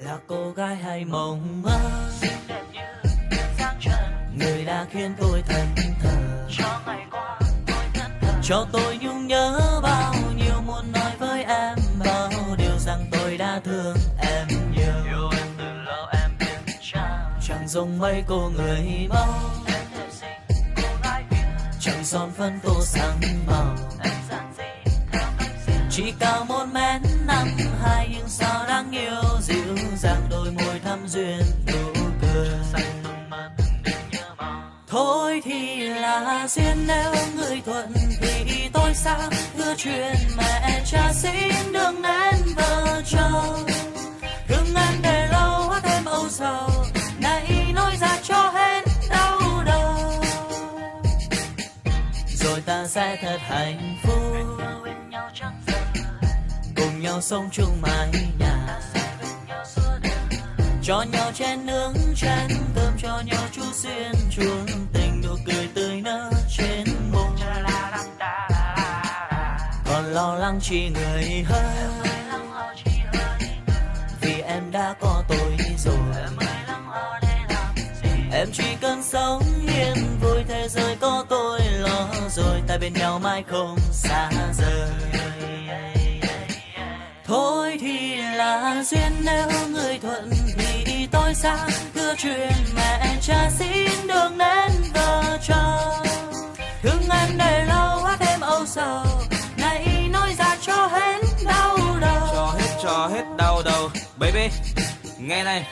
là cô gái hay mộng mơ, xinh đẹp như dáng trần, người đã khiến tôi thẫn thờ. cho ngày qua tôi thẫn thờ, Cho tôi nhung nhớ bao nhiêu, muốn nói với em bao điều rằng tôi đã thương em nhiều. yêu em từ lâu em biết Chẳng giống mấy cô người mẫu, em đẹp xinh cô gái hiền, chẳng son phấn tô sáng màu. em giản dị theo cách riêng, Chỉ cao 1m52 nhưng sao đáng yêu, dịu dàng đôi môi thắm duyên nụ cười. xanh hương mơ đêm nhớ mong. Thôi thì là duyên, nếu người thuận thì tôi sang hứa chuyện mẹ cha xin đừng nên vợ chồng. Thương em để lâu hóa thêm âu sầu, nay nói ra cho hết đau đầu. Rồi ta sẽ thật hạnh phúc, Bên nhau chẳng giờ, cùng nhau sống chung mái nhà, ta sẽ bên nhau suốt đời. cho nhau chén nướng chén cơm, cho nhau chút duyên chuông tình, nụ cười tươi nở trên môi. Còn lo lắng chi người hơn, vì em đã có tôi rồi. Em chỉ cần sống yên vui, thế giới có tôi lo rồi, ta bên nhau mãi không xa rời. Thôi thì là duyên, nếu người thuận thì tôi sang hứa chuyện mẹ cha xin đừng nên vợ chồng. Thương em để lâu hóa thêm âu sầu, nay nói ra cho hết đau đầu. Cho hết đau đầu. Baby, nghe này,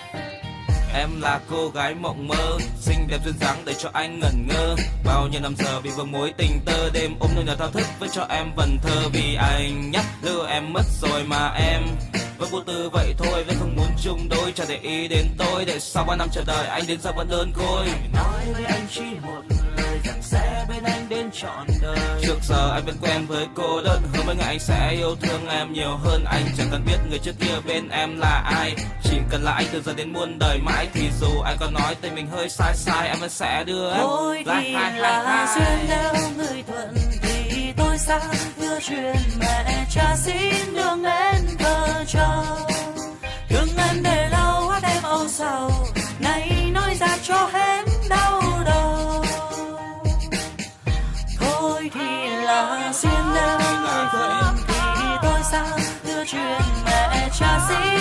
em là cô gái mộng mơ, xinh đẹp duyên dáng để cho anh ngẩn ngơ. Bao nhiêu năm giờ vì vương mối tình tơ, đêm ôm nỗi nhớ thao thức với cho em vần thơ. Vì anh nhắc lừa em mất rồi mà em vẫn vô tư vậy thôi, vẫn không muốn chung đôi. Chẳng để ý đến tôi, để sau 3 năm chờ đợi anh đến giờ vẫn đơn côi. Nói với anh chỉ một lời rằng sẽ bên anh đến trọn đời. Trước giờ anh vẫn quen với cô đơn, hứa mấy ngày anh sẽ yêu thương em nhiều hơn. Anh chẳng cần biết người trước kia bên em là ai, chỉ cần là anh từ giờ đến muôn đời mãi. Thì dù anh có nói tên mình hơi sai sai, em vẫn sẽ đưa em. Thôi thì là duyên, nếu người thuận thì tôi sang hứa chuyện mẹ cha xin đừng nên vợ chồng. Thương em để lâu hóa thêm âu sầu, nay nói ra cho hết đau đầu. Thôi thì là duyên, nếu người thuận thì tôi sang hứa chuyện mẹ cha xin